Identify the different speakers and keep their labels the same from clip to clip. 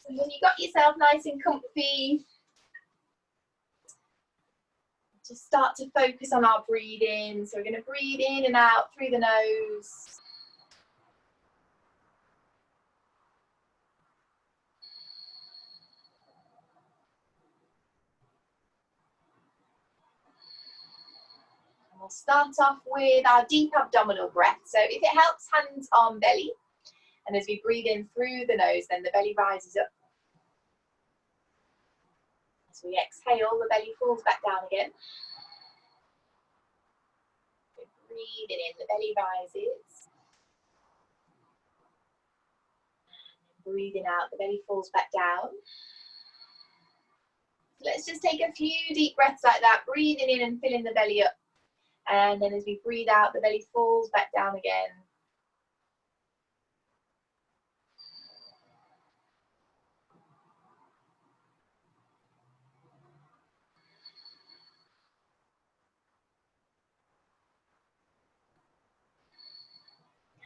Speaker 1: And when you got yourself nice and comfy, just start to focus on our breathing. So we're going to breathe in and out through the nose. And we'll start off with our deep abdominal breath. So if it helps, hands on belly. And as we breathe in through the nose, then the belly rises up. As we exhale, the belly falls back down again. Breathing in, the belly rises. And breathing out, the belly falls back down. Let's just take a few deep breaths like that, breathing in and filling the belly up. And then as we breathe out, the belly falls back down again.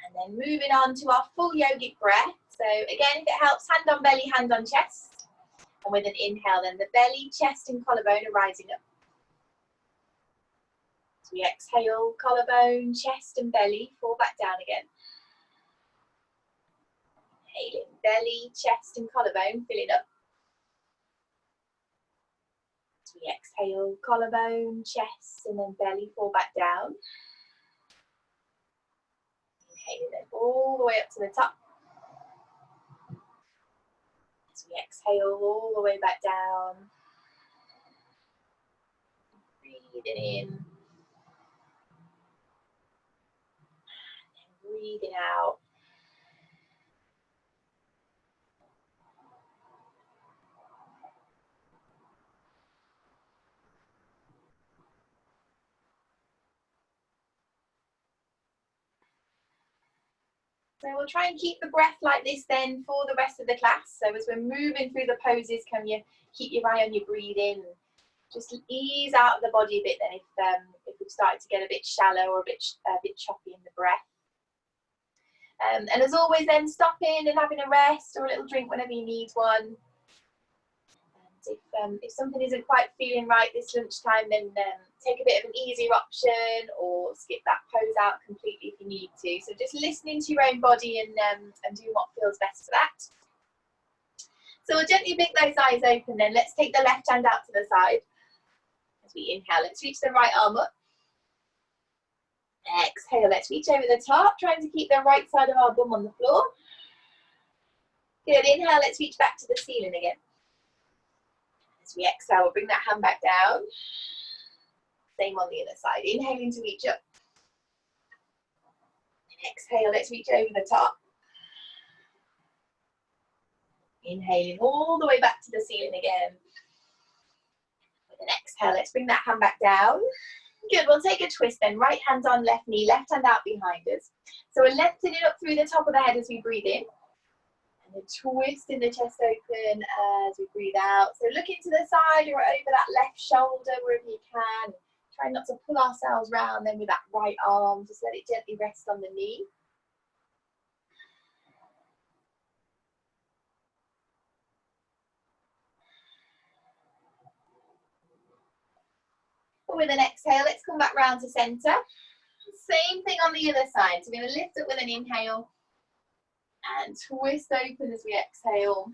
Speaker 1: And then moving on to our full yogic breath. So again, if it helps, hand on belly, hand on chest. And with an inhale, then the belly, chest and collarbone are rising up. As we exhale, collarbone, chest and belly fall back down again. Inhaling, belly, chest and collarbone filling up. As we exhale, collarbone, chest and then belly fall back down. Inhaling then all the way up to the top. As we exhale all the way back down. Breathing in. And then breathing out. So we'll try and keep the breath like this then for the rest of the class. So as we're moving through the poses, can you keep your eye on your breathing? Just ease out of the body a bit then if we've started to get a bit shallow or a bit choppy in the breath. And as always then, stopping and having a rest or a little drink whenever you need one. And if something isn't quite feeling right this lunchtime, then take a bit of an easier option or skip that pose out completely if you need to. So just listening to your own body and doing what feels best for that. So we'll gently blink those eyes open then. Let's take the left hand out to the side. As we inhale, let's reach the right arm up. Exhale, let's reach over the top, trying to keep the right side of our bum on the floor. Good, inhale, let's reach back to the ceiling again. As we exhale, we'll bring that hand back down. Same on the other side. Inhaling to reach up. And exhale, let's reach over the top. Inhaling all the way back to the ceiling again. With an exhale, let's bring that hand back down. Good, we'll take a twist then. Right hand on left knee, left hand out behind us. So we're lifting it up through the top of the head as we breathe in. And then twisting the chest open as we breathe out. So looking to the side or over that left shoulder wherever you can. Try not to pull ourselves round then with that right arm. Just let it gently rest on the knee. With an exhale, let's come back round to centre. Same thing on the other side. So we're going to lift up with an inhale and twist open as we exhale.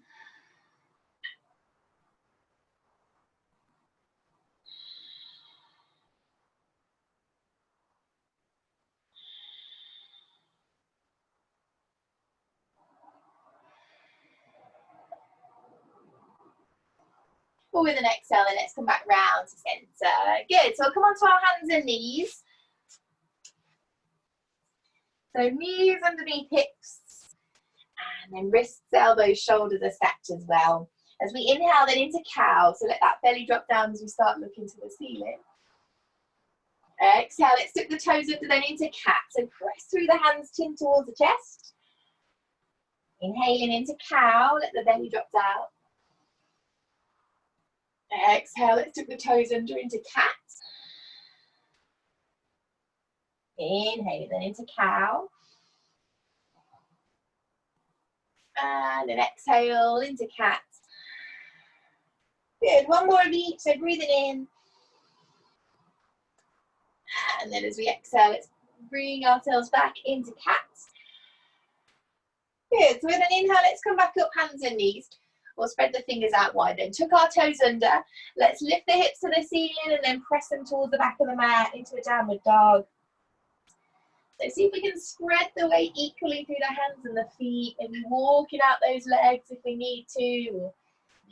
Speaker 1: With an exhale, and let's come back round to centre. Good, so we'll come onto our hands and knees. So knees underneath hips, and then wrists, elbows, shoulders are stacked as well. As we inhale then into cow, so let that belly drop down as we start looking to the ceiling. Exhale, let's tuck the toes up and then into cat. So press through the hands, chin towards the chest. Inhaling into cow, let the belly drop down. Exhale, let's tuck the toes under into cat. Inhale, then into cow. And an exhale into cat. Good, one more of each, so breathing in. And then as we exhale, let's bring ourselves back into cat. Good, so with an inhale, let's come back up, hands and knees. We'll spread the fingers out wide then. Tuck our toes under. Let's lift the hips to the ceiling and then press them towards the back of the mat into a downward dog. So see if we can spread the weight equally through the hands and the feet, maybe walking out those legs if we need to, or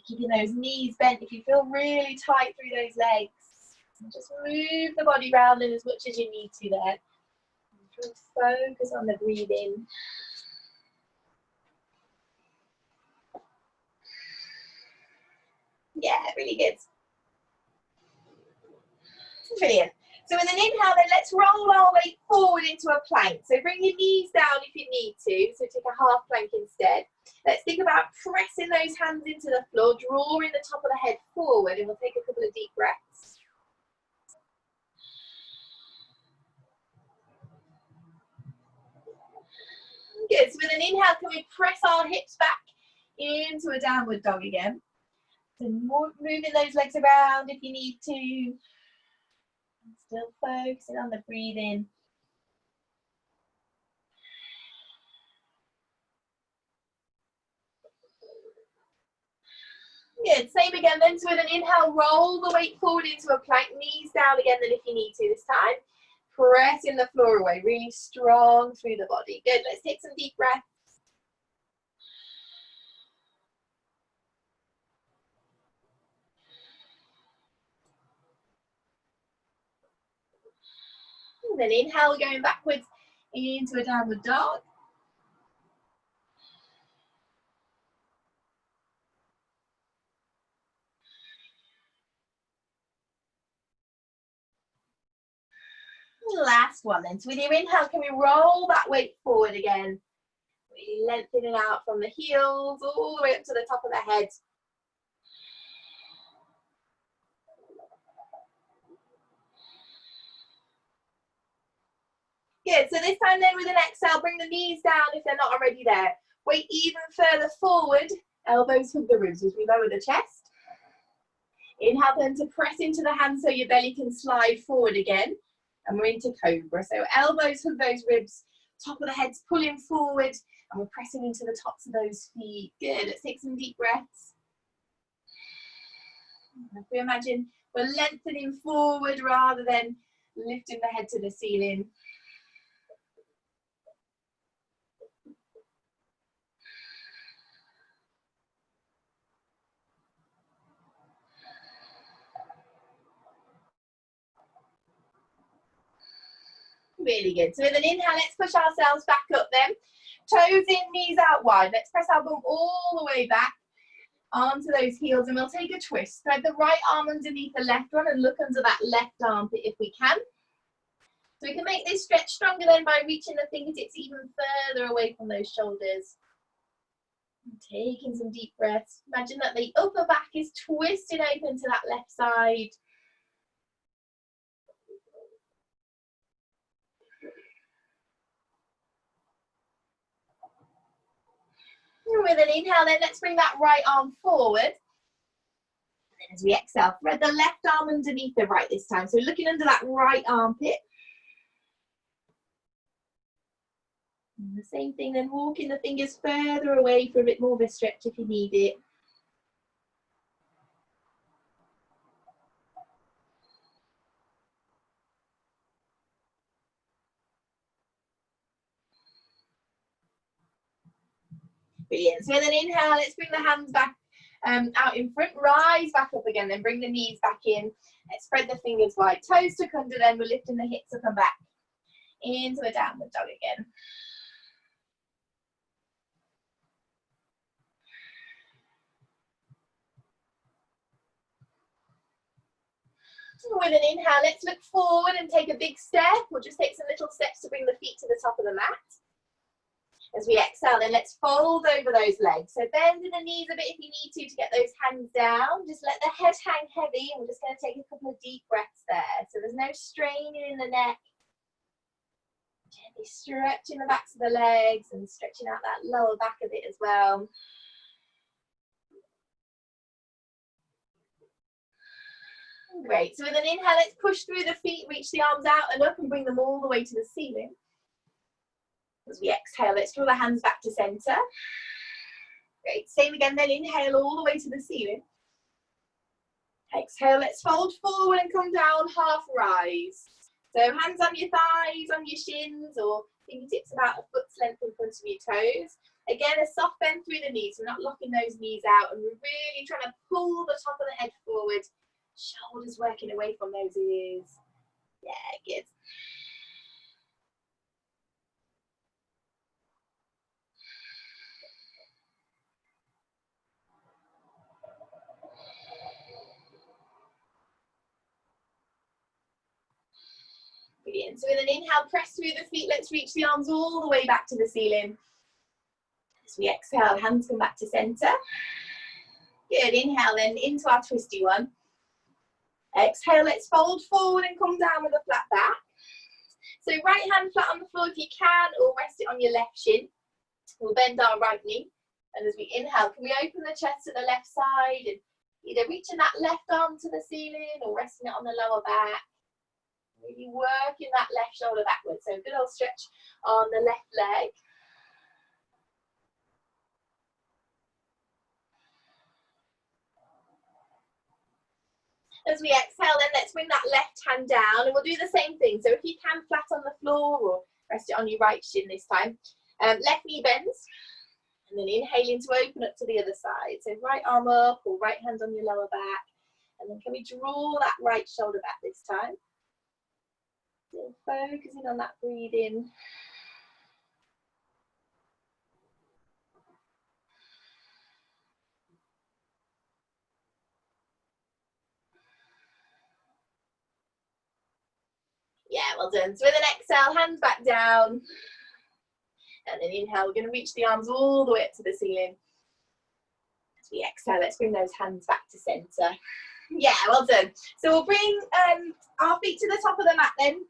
Speaker 1: keeping those knees bent if you feel really tight through those legs. And just move the body around them as much as you need to there. Just focus on the breathing. Yeah, really good. Brilliant. So with an inhale then, let's roll our weight forward into a plank. So bring your knees down if you need to. So take a half plank instead. Let's think about pressing those hands into the floor, drawing the top of the head forward, and we'll take a couple of deep breaths. Good. So with an inhale, can we press our hips back into a downward dog again? So moving those legs around if you need to. Still focusing on the breathing. Good, same again then. So with an inhale, roll the weight forward into a plank, knees down again then if you need to this time. Pressing the floor away, really strong through the body. Good, let's take some deep breaths. And then inhale, going backwards into a downward dog. Last one then. So with your inhale, can we roll that weight forward again? Really lengthening out from the heels all the way up to the top of the head. Good, so this time then with an exhale, bring the knees down if they're not already there. Weight even further forward, elbows hug the ribs as we lower the chest. Inhale then to press into the hands so your belly can slide forward again. And we're into cobra. So elbows hug those ribs, top of the head's pulling forward, and we're pressing into the tops of those feet. Good, let's take some deep breaths. If we imagine we're lengthening forward rather than lifting the head to the ceiling. Really good. So with an inhale, let's push ourselves back up then. Toes in, knees out wide. Let's press our bum all the way back onto those heels, and we'll take a twist. Thread the right arm underneath the left one and look under that left armpit if we can. So we can make this stretch stronger then by reaching the fingertips even further away from those shoulders. And taking some deep breaths. Imagine that the upper back is twisting open to that left side. And with an inhale then, let's bring that right arm forward. And then as we exhale, thread the left arm underneath the right this time. So looking under that right armpit. And the same thing, then walking the fingers further away for a bit more of a stretch if you need it. Brilliant. So with an inhale, let's bring the hands back out in front, rise back up again, then bring the knees back in. Let's spread the fingers wide, toes tuck under, then we're lifting the hips up and back into a downward dog again. With an inhale, let's look forward and take a big step. We'll just take some little steps to bring the feet to the top of the mat. As we exhale, then let's fold over those legs. So bend in the knees a bit if you need to get those hands down. Just let the head hang heavy, and we're just going to take a couple of deep breaths there. So there's no straining in the neck. Gently stretching the backs of the legs and stretching out that lower back a bit as well. Great. So with an inhale, let's push through the feet, reach the arms out and up and bring them all the way to the ceiling. As we exhale, let's draw the hands back to center. Great. Same again, then inhale all the way to the ceiling. Exhale, let's fold forward and come down, half rise. So hands on your thighs, on your shins, or fingertips about a foot's length in front of your toes. Again, a soft bend through the knees. We're not locking those knees out, and we're really trying to pull the top of the head forward. Shoulders working away from those ears. Yeah, good. Brilliant. So with an inhale, press through the feet. Let's reach the arms all the way back to the ceiling. As we exhale, hands come back to center. Good. Inhale then into our twisty one. Exhale, let's fold forward and come down with a flat back. So right hand flat on the floor if you can, or rest it on your left shin. We'll bend our right knee. And as we inhale, can we open the chest to the left side and either reaching that left arm to the ceiling or resting it on the lower back. Really working that left shoulder backwards. So good old stretch on the left leg. As we exhale, then let's bring that left hand down and we'll do the same thing. So if you can, flat on the floor or rest it on your right shin this time. Left knee bends and then inhaling to open up to the other side. So right arm up or right hand on your lower back. And then can we draw that right shoulder back this time? Still focusing on that breathing. Yeah, well done. So with an exhale, hands back down. And then inhale, we're going to reach the arms all the way up to the ceiling. As we exhale, let's bring those hands back to center. Yeah, well done. So we'll bring our feet to the top of the mat then.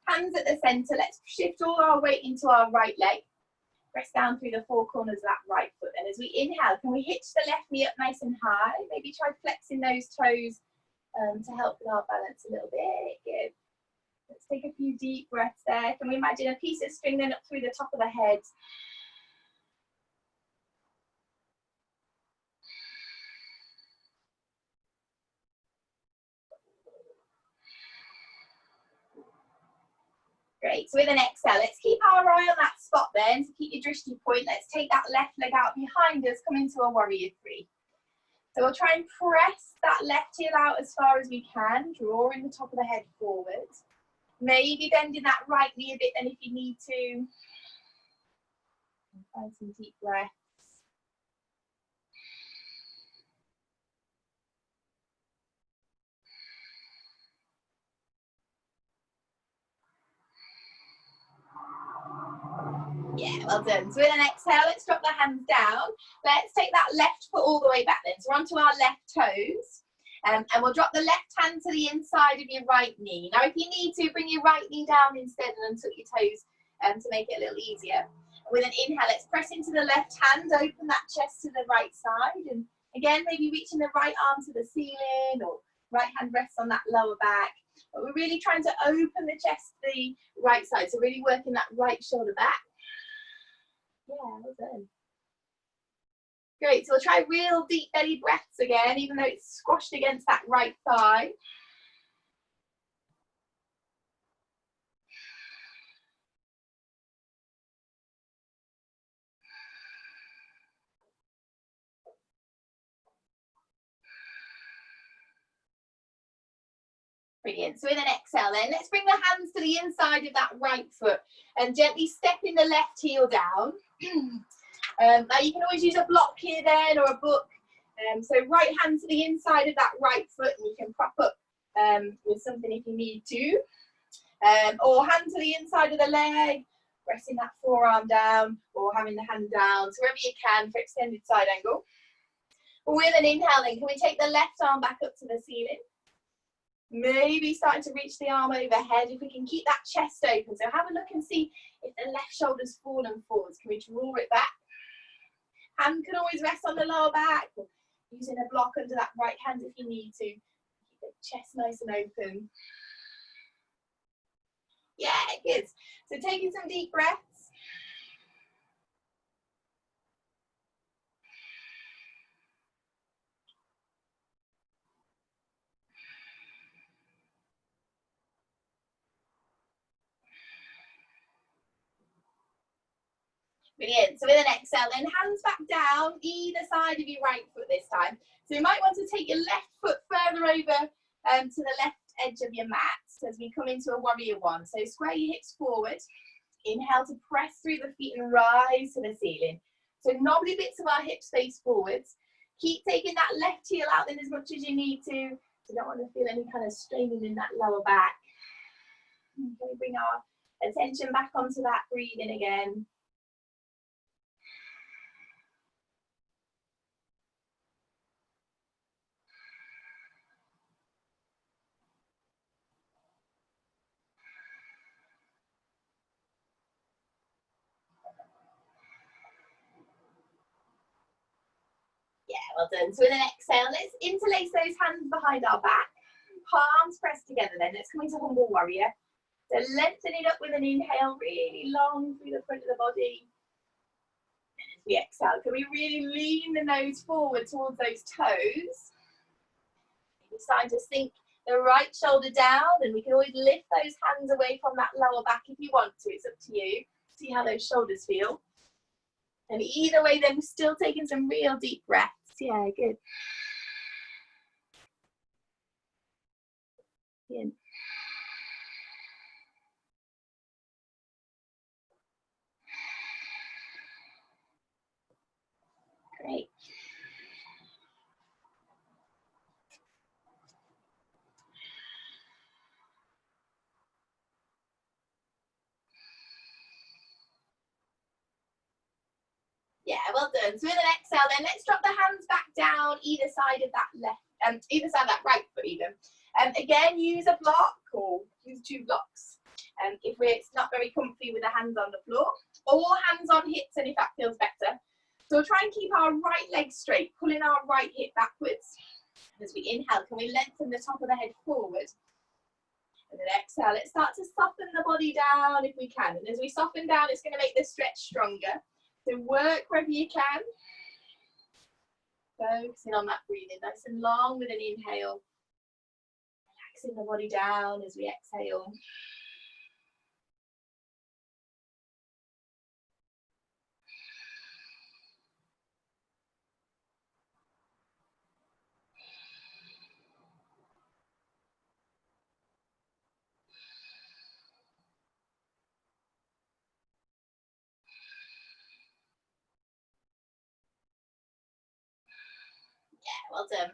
Speaker 1: Hands at the center. Let's shift all our weight into our right leg. Press down through the four corners of that right foot. And as we inhale, can we hitch the left knee up nice and high? Maybe try flexing those toes to help with our balance a little bit. Good. Let's take a few deep breaths there. Can we imagine a piece of string then up through the top of the head? Great. So with an exhale, let's keep our eye on that spot then. To keep your drishti point, let's take that left leg out behind us, come into a warrior three. So we'll try and press that left heel out as far as we can, drawing the top of the head forward. Maybe bending that right knee a bit then if you need to. And find some deep breaths. Yeah, well done. So with an exhale, let's drop the hands down. Let's take that left foot all the way back then. So we're onto our left toes. And we'll drop the left hand to the inside of your right knee. Now, if you need to, bring your right knee down instead and untuck your toes to make it a little easier. With an inhale, let's press into the left hand, open that chest to the right side. And again, maybe reaching the right arm to the ceiling or right hand rests on that lower back. But we're really trying to open the chest to the right side. So really working that right shoulder back. Yeah, well done. Great, so we'll try real deep belly breaths again, even though it's squashed against that right thigh. Brilliant. So with an exhale then, let's bring the hands to the inside of that right foot and gently stepping the left heel down. Now you can always use a block here then or a book. So right hand to the inside of that right foot and you can prop up with something if you need to. Or hand to the inside of the leg, pressing that forearm down or having the hand down. So wherever you can for extended side angle. With an inhale then, can we take the left arm back up to the ceiling? Maybe starting to reach the arm overhead. If we can keep that chest open. So have a look and see if the left shoulder's fallen forwards. Can we draw it back? Hand can always rest on the lower back. Using a block under that right hand if you need to. Keep the chest nice and open. Yeah, good. So taking some deep breaths. Brilliant. So with an exhale, then hands back down, either side of your right foot this time. So you might want to take your left foot further over to the left edge of your mat as we come into a warrior one. So square your hips forward. Inhale to press through the feet and rise to the ceiling. So knobbly bits of our hips face forwards. Keep taking that left heel out then as much as you need to. So don't want to feel any kind of straining in that lower back. Okay, bring our attention back onto that breathing again. Yeah, well done. So with an exhale, let's interlace those hands behind our back. Palms pressed together then. Let's come into humble warrior. So lengthen it up with an inhale, really long through the front of the body. And as we exhale, can we really lean the nose forward towards those toes? Maybe starting to sink the right shoulder down, and we can always lift those hands away from that lower back if you want to. It's up to you. See how those shoulders feel. And either way, then we're still taking some real deep breaths. Yeah, good. In. Great. Yeah, well done. So with an exhale, then let's drop the hands back down either side of that left, either side of that right foot even. Again, use a block or use two blocks. If it's not very comfy with the hands on the floor, or hands on hips, and if that feels better. So we'll try and keep our right leg straight, pulling our right hip backwards. As we inhale, can we lengthen the top of the head forward? And then exhale, let's start to soften the body down if we can. And as we soften down, it's going to make the stretch stronger. So work wherever you can. Focusing on that breathing, nice and long with an inhale. Relaxing the body down as we exhale. Well done.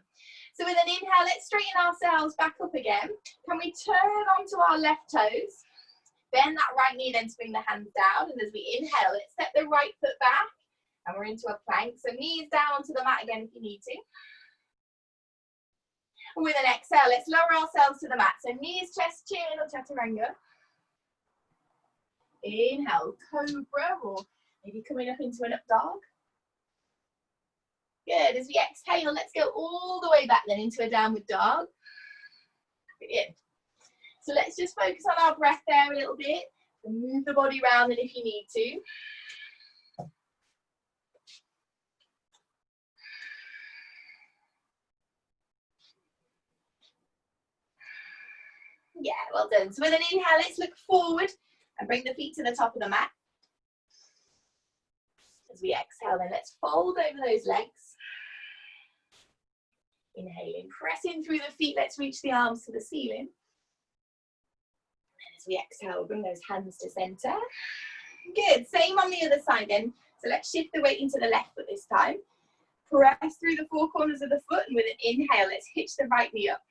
Speaker 1: So with an inhale, let's straighten ourselves back up again. Can we turn onto our left toes? Bend that right knee, then to bring the hands down. And as we inhale, let's step the right foot back. And we're into a plank. So knees down onto the mat again if you need to. And with an exhale, let's lower ourselves to the mat. So knees, chest, chin, or chaturanga. Inhale, cobra, or maybe coming up into an up dog. Good. As we exhale, let's go all the way back then into a downward dog. Brilliant. So let's just focus on our breath there a little bit. And move the body around then if you need to. Yeah, well done. So with an inhale, let's look forward and bring the feet to the top of the mat. As we exhale, then let's fold over those legs. Inhaling, pressing through the feet, let's reach the arms to the ceiling. And as we exhale, bring those hands to center. Good, same on the other side then. So let's shift the weight into the left foot this time. Press through the four corners of the foot, and with an inhale, let's hitch the right knee up.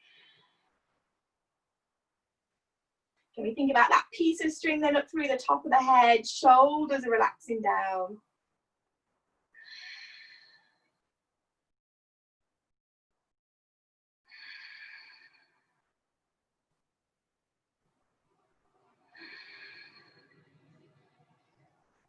Speaker 1: Can we think about that piece of string then up through the top of the head, shoulders are relaxing down.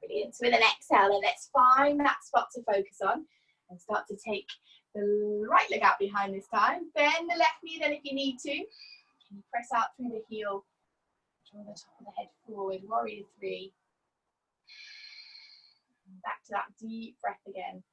Speaker 1: Brilliant. So with an exhale, then let's find that spot to focus on and start to take the right leg out behind this time. Bend the left knee then if you need to. Can you press out through the heel? Draw the top of the head forward. Warrior three. Back to that deep breath again.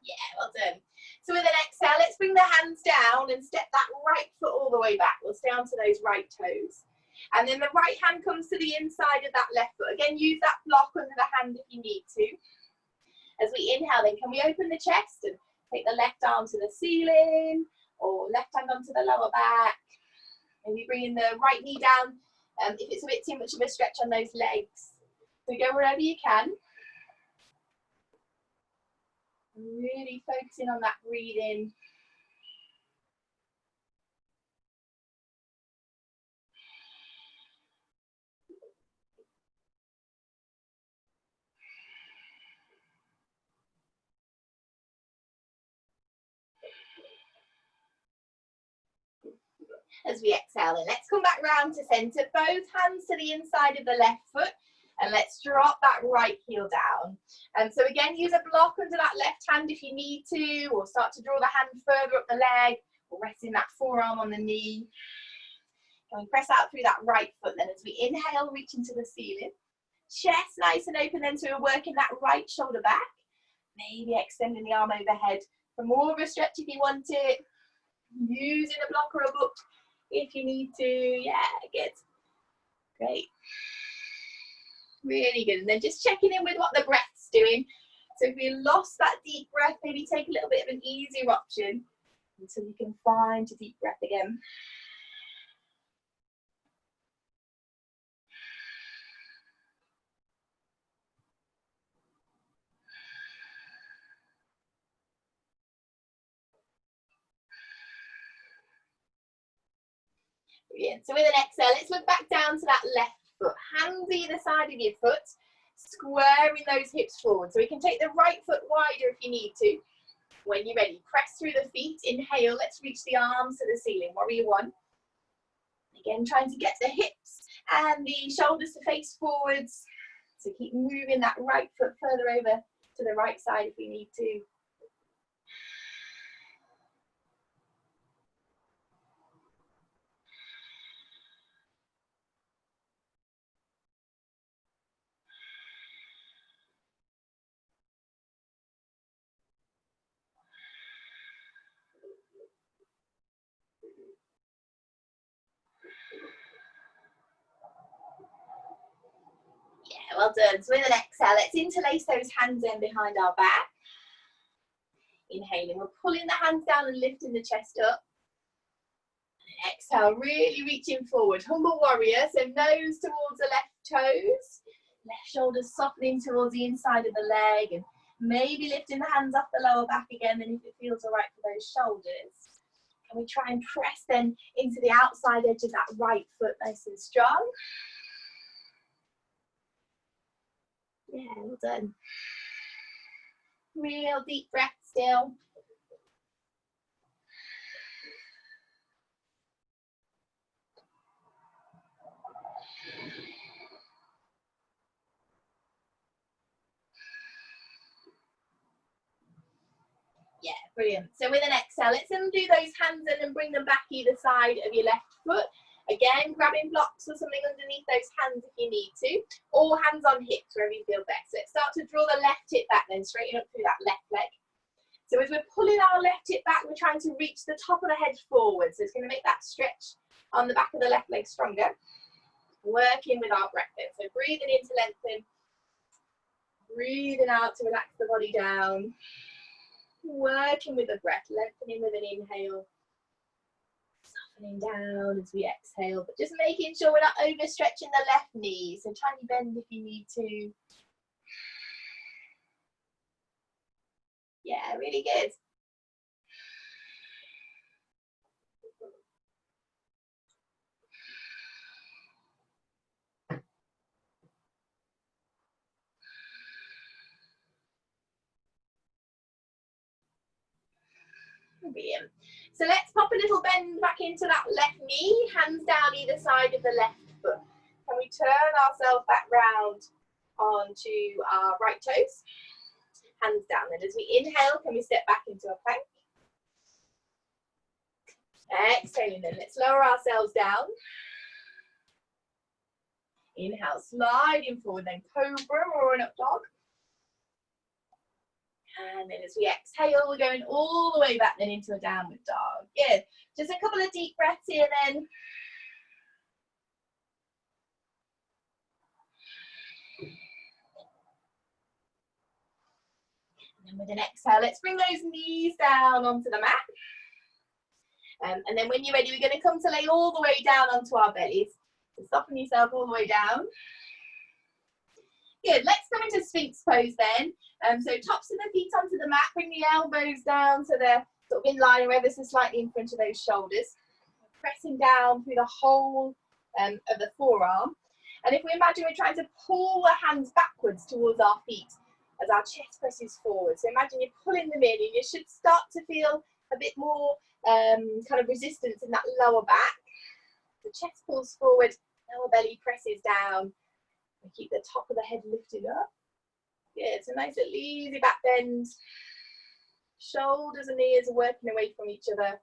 Speaker 1: Yeah, well done. So with an exhale, let's bring the hands down and step that right foot all the way back. We'll stay onto those right toes. And then the right hand comes to the inside of that left foot. Again, use that block under the hand if you need to. As we inhale, then can we open the chest and take the left arm to the ceiling or left hand onto the lower back. Maybe bringing the right knee down if it's a bit too much of a stretch on those legs. So go wherever you can. Really focusing on that breathing. As we exhale, and let's come back round to centre, both hands to the inside of the left foot, and let's drop that right heel down. And so again, use a block under that left hand if you need to, or start to draw the hand further up the leg, or resting that forearm on the knee. And we press out through that right foot then as we inhale, reach into the ceiling. Chest nice and open then, so we're working that right shoulder back. Maybe extending the arm overhead for more of a stretch if you want it. Using a block or a book if you need to. Yeah, good. Great. Really good. And then just checking in with what the breath's doing. So if we lost that deep breath, maybe take a little bit of an easier option until you can find a deep breath again. Brilliant. So with an exhale, let's look back down to that left foot. Hands either side of your foot, squaring those hips forward. So we can take the right foot wider if you need to. When you're ready, press through the feet. Inhale, let's reach the arms to the ceiling. Warrior one. Again, trying to get the hips and the shoulders to face forwards. So keep moving that right foot further over to the right side if we need to. Yeah, well done. So with an exhale, let's interlace those hands in behind our back. Inhaling, we're pulling the hands down and lifting the chest up. And exhale, really reaching forward. Humble warrior, so nose towards the left toes. Left shoulders softening towards the inside of the leg. And maybe lifting the hands off the lower back again, then if it feels all right for those shoulders. And we try and press then into the outside edge of that right foot nice and strong. Yeah, well done. Real deep breath still. Yeah, brilliant. So with an exhale, let's undo those hands in and bring them back either side of your left foot. Again, grabbing blocks or something underneath those hands if you need to, or hands on hips wherever you feel best. Let's start to draw the left hip back then, straighten up through that left leg. So as we're pulling our left hip back, we're trying to reach the top of the head forward. So it's going to make that stretch on the back of the left leg stronger. Working with our breath then. So breathing in to lengthen, breathing out to relax the body down. Working with the breath, lengthening with an inhale, softening down as we exhale, but just making sure we're not overstretching the left knee, so tiny bend if you need to. Yeah, really good. Brilliant. So let's pop a little bend back into that left knee, hands down either side of the left foot. Can we turn ourselves back round onto our right toes? Hands down. Then as we inhale, can we step back into a plank? Exhaling then, let's lower ourselves down. Inhale, sliding forward, then cobra or an up dog. And then as we exhale, we're going all the way back then into a downward dog. Good. Just a couple of deep breaths here then. And then with an exhale, let's bring those knees down onto the mat. And then when you're ready, we're going to come to lay all the way down onto our bellies. So soften yourself all the way down. Good, let's go into Sphinx pose then. So tops of the feet onto the mat, bring the elbows down so they're sort of in line or ever so slightly in front of those shoulders. Pressing down through the whole of the forearm. And if we imagine we're trying to pull the hands backwards towards our feet as our chest presses forward. So imagine you're pulling them in and you should start to feel a bit more kind of resistance in that lower back. The chest pulls forward, lower belly presses down. And keep the top of the head lifted up. Good, so nice little easy back bend. Shoulders and ears are working away from each other.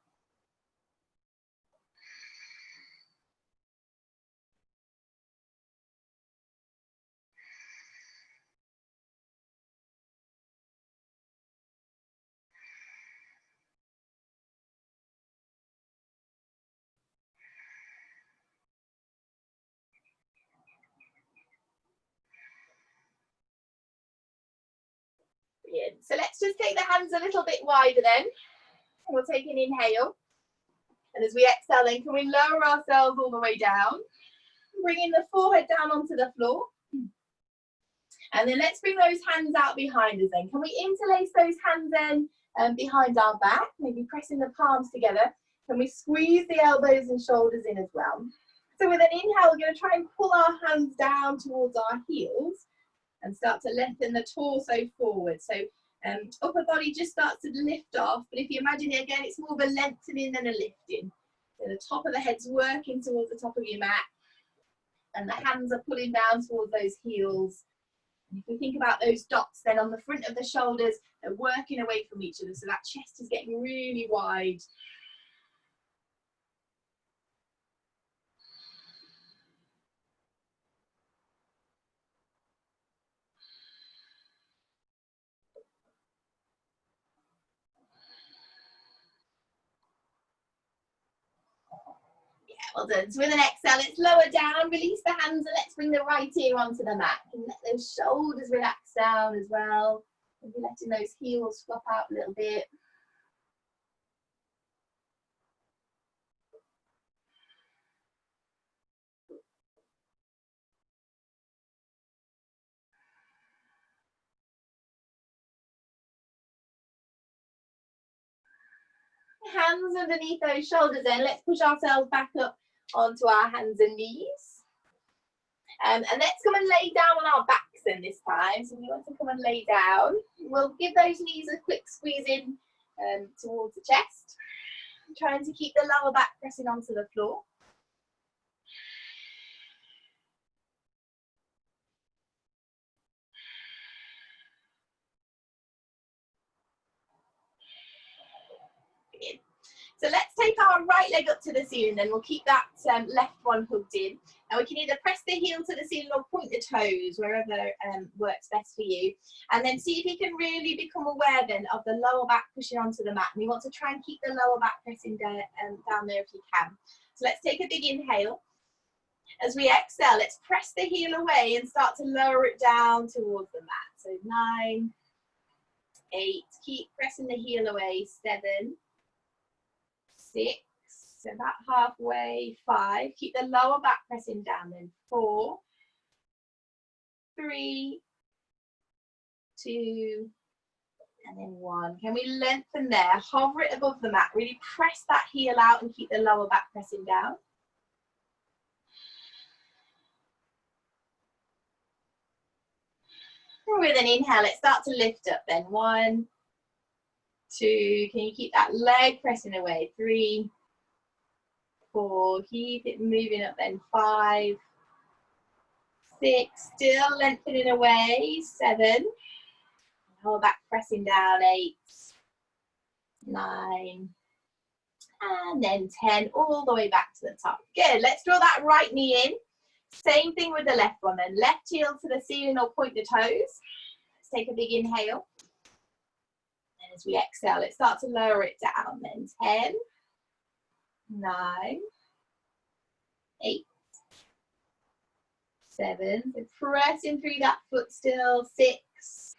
Speaker 1: Brilliant. So let's just take the hands a little bit wider then. We'll take an inhale. And as we exhale then, can we lower ourselves all the way down? Bringing the forehead down onto the floor. And then let's bring those hands out behind us then. Can we interlace those hands then behind our back? Maybe pressing the palms together. Can we squeeze the elbows and shoulders in as well? So with an inhale, we're going to try and pull our hands down towards our heels and start to lengthen the torso forward. So upper body just starts to lift off, but if you imagine it again, it's more of a lengthening than a lifting. So the top of the head's working towards the top of your mat, and the hands are pulling down towards those heels. And if we think about those dots then on the front of the shoulders, they're working away from each other, so that chest is getting really wide. Well done. So with an exhale, let's lower down, release the hands, and let's bring the right ear onto the mat. And let those shoulders relax down as well. Maybe letting those heels flop out a little bit. Hands underneath those shoulders then. Let's push ourselves back up onto our hands and knees. And let's come and lay down on our backs then this time. So we want to come and lay down. We'll give those knees a quick squeeze in towards the chest. Trying to keep the lower back pressing onto the floor. So let's take our right leg up to the ceiling, then we'll keep that left one hooked in. And we can either press the heel to the ceiling or point the toes, wherever works best for you. And then see if you can really become aware then of the lower back pushing onto the mat. And you want to try and keep the lower back pressing down there if you can. So let's take a big inhale. As we exhale, let's press the heel away and start to lower it down towards the mat. So 9, 8, keep pressing the heel away, 7, 6, so about halfway, 5, keep the lower back pressing down, then 4, 3, 2, and then 1. Can we lengthen there, hover it above the mat, really press that heel out and keep the lower back pressing down. And with an inhale, let's start to lift up then, 1, 2, can you keep that leg pressing away? 3, 4, keep it moving up then. 5, 6, still lengthening away. 7, hold back, pressing down. 8, 9, and then 10, all the way back to the top. Good, let's draw that right knee in. Same thing with the left one then. Left heel to the ceiling or point the toes. Let's take a big inhale. And as we exhale, let's start to lower it down then. 10, 9, 8, 7. So pressing through that foot still. 6,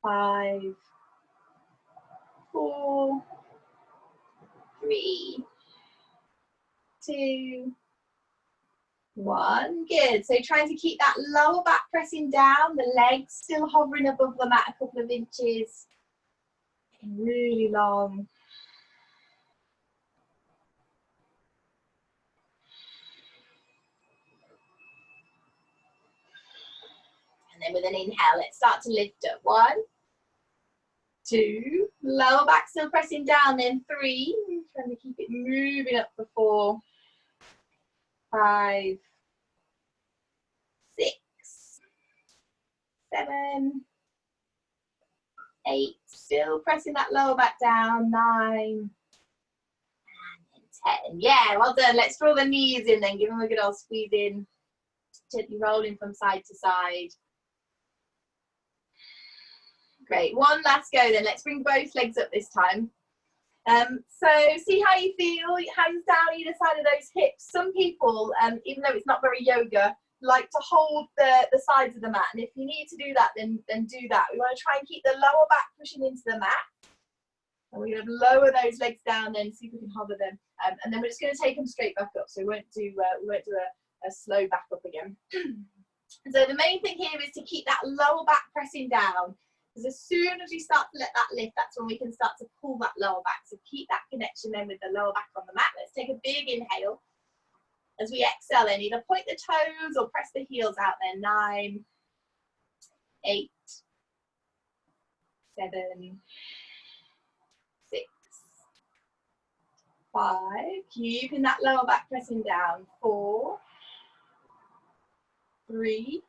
Speaker 1: 5, 4, 3, 2, 1. Good. So trying to keep that lower back pressing down, the legs still hovering above the mat a couple of inches. Getting really long. And then with an inhale, let's start to lift up. 1, 2, lower back still pressing down, then 3, trying to keep it moving up for 4, 5, 6, 7, 8, still pressing that lower back down. 9, and 10. Yeah, well done. Let's draw the knees in then, give them a good old squeeze in, gently rolling from side to side. Great, one last go then. Let's bring both legs up this time. So see how you feel, hands down either side of those hips. Some people, even though it's not very yoga, like to hold the sides of the mat. And if you need to do that, then do that. We want to try and keep the lower back pushing into the mat. And we're going to lower those legs down then, see if we can hover them. And then we're just going to take them straight back up. So we won't do a slow back up again. So the main thing here is to keep that lower back pressing down. Because as soon as we start to let that lift, that's when we can start to pull that lower back. So keep that connection then with the lower back on the mat. Let's take a big inhale. As we exhale then, either point the toes or press the heels out there. 9, 8, 7, 6, 5. Keeping that lower back pressing down. 4, 3,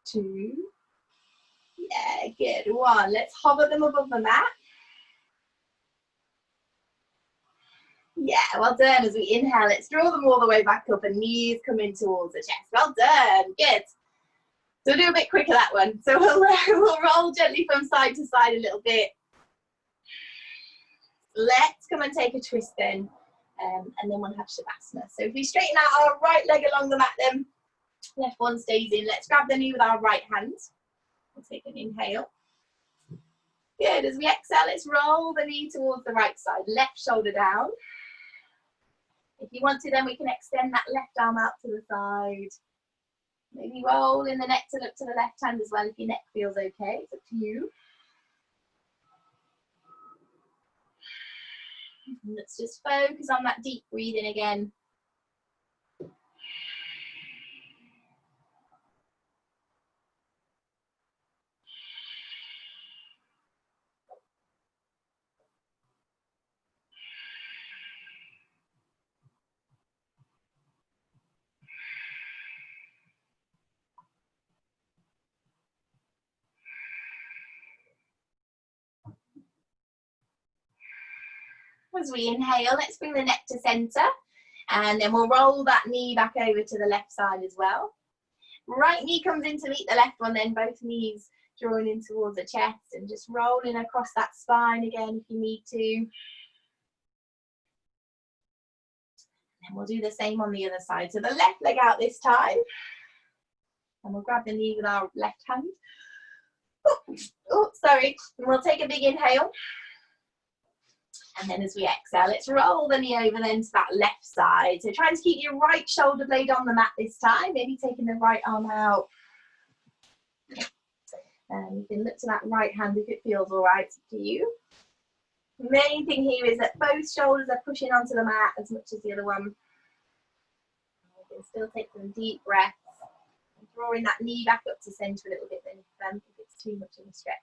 Speaker 1: 2. Yeah, good. 1. Let's hover them above the mat. Yeah, well done. As we inhale, let's draw them all the way back up and knees come in towards the chest. Well done. Good. So we'll do a bit quicker that one. So we'll roll gently from side to side a little bit. Let's come and take a twist then. And then we'll have Shavasana. So if we straighten out our right leg along the mat then, left one stays in. Let's grab the knee with our right hand. We'll take an inhale. Good, as we exhale, let's roll the knee towards the right side, left shoulder down. If you want to, then we can extend that left arm out to the side. Maybe roll in the neck to look to the left hand as well if your neck feels okay. It's up to you. And let's just focus on that deep breathing again. As we inhale, let's bring the neck to center, and then we'll roll that knee back over to the left side as well. Right knee comes in to meet the left one, then both knees drawing in towards the chest and just rolling across that spine again if you need to. And we'll do the same on the other side. So the left leg out this time, and we'll grab the knee with our left hand. Oh, sorry. And we'll take a big inhale. And then as we exhale, let's roll the knee over then to that left side. So trying to keep your right shoulder blade on the mat this time, maybe taking the right arm out. And you can look to that right hand if it feels all right to you. The main thing here is that both shoulders are pushing onto the mat as much as the other one. You can still take some deep breaths. Drawing that knee back up to center a little bit then if it's too much of a stretch.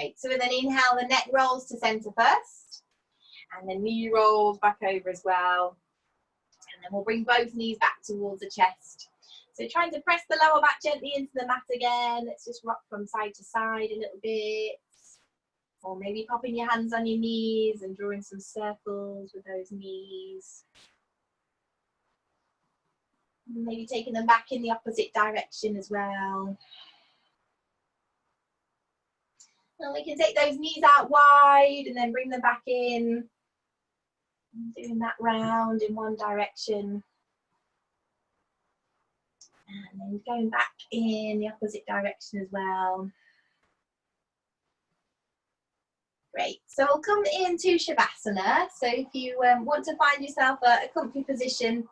Speaker 1: Great. So then inhale, the neck rolls to center first. And the knee rolls back over as well. And then we'll bring both knees back towards the chest. So trying to press the lower back gently into the mat again. Let's just rock from side to side a little bit. Or maybe popping your hands on your knees and drawing some circles with those knees. Maybe taking them back in the opposite direction as well. And we can take those knees out wide and then bring them back in. Doing that round in one direction. And then going back in the opposite direction as well. Great. So we'll come into Shavasana. So if you want to find yourself a comfy position,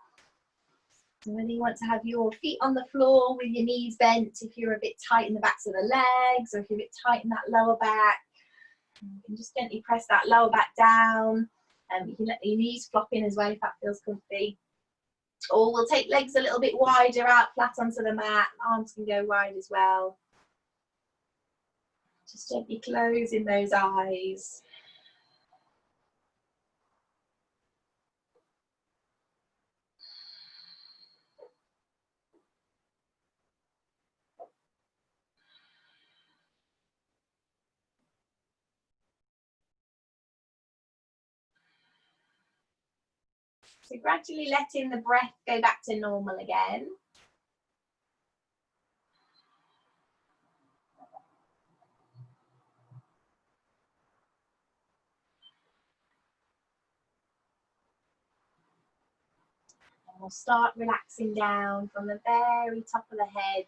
Speaker 1: whether you want to have your feet on the floor with your knees bent, if you're a bit tight in the backs of the legs, or if you're a bit tight in that lower back, you can just gently press that lower back down. You can let your knees flop in as well if that feels comfy. Or we'll take legs a little bit wider out, flat onto the mat. Arms can go wide as well. Just gently closing those eyes. So gradually letting the breath go back to normal again. And we'll start relaxing down from the very top of the head.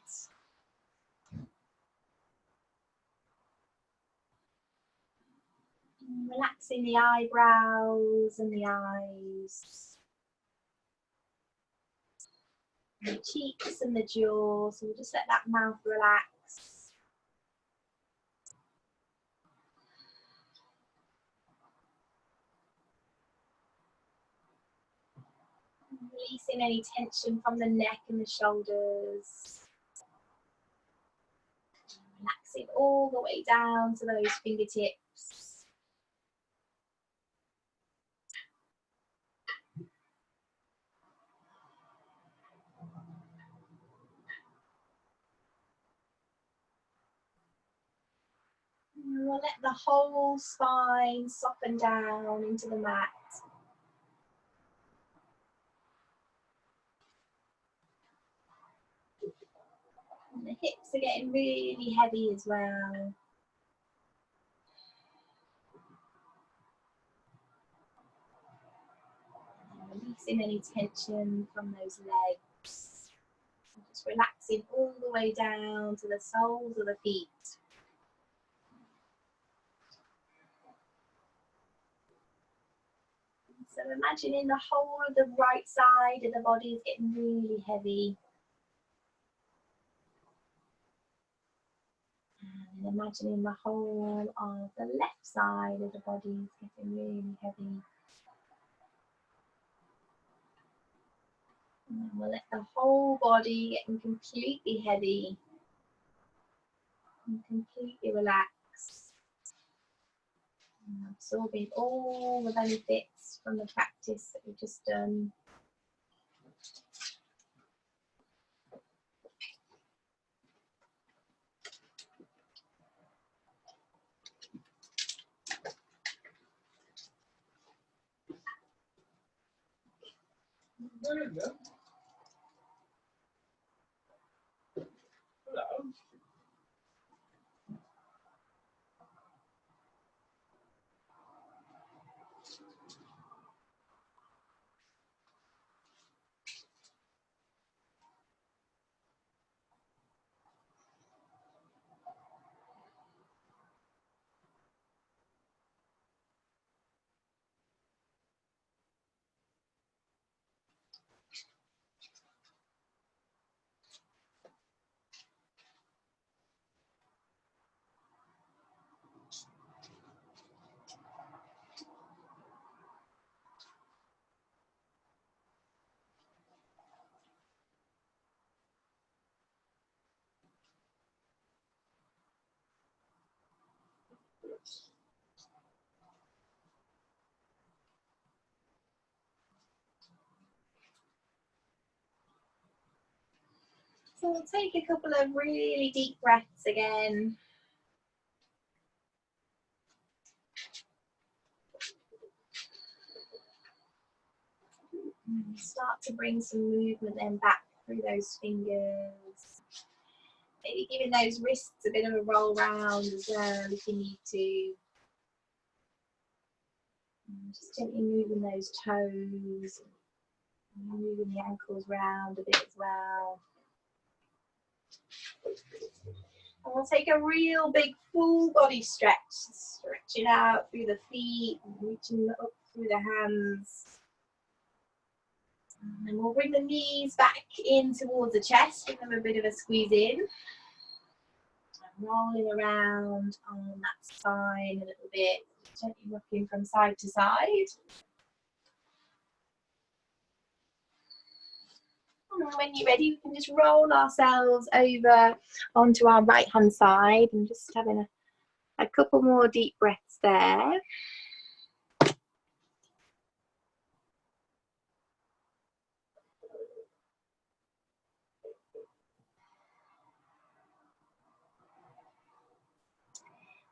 Speaker 1: Relaxing the eyebrows and the eyes. And the cheeks and the jaw. So we'll just let that mouth relax. Releasing any tension from the neck and the shoulders. Relaxing all the way down to those fingertips. And we'll let the whole spine soften down into the mat. And the hips are getting really heavy as well. And releasing any tension from those legs. And just relaxing all the way down to the soles of the feet. So imagining the whole of the right side of the body is getting really heavy. And imagining the whole of the left side of the body is getting really heavy. And then we'll let the whole body getting completely heavy and completely relaxed. And absorbing all the benefits from the practice that we've just done.
Speaker 2: Hello.
Speaker 1: So we'll take a couple of really deep breaths again. And start to bring some movement then back through those fingers. Maybe giving those wrists a bit of a roll round as well if you need to. And just gently moving those toes, moving the ankles round a bit as well. And we'll take a real big full body stretch, stretching out through the feet, reaching up through the hands. And then we'll bring the knees back in towards the chest, give them a bit of a squeeze in. And rolling around on that spine a little bit, gently rocking from side to side. And when you're ready, we can just roll ourselves over onto our right hand side and just having a couple more deep breaths there.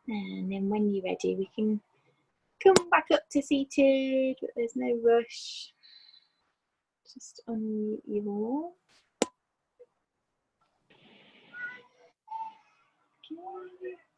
Speaker 1: And then when you're ready, we can come back up to seated, but there's no rush. Just unmute you all. Okay.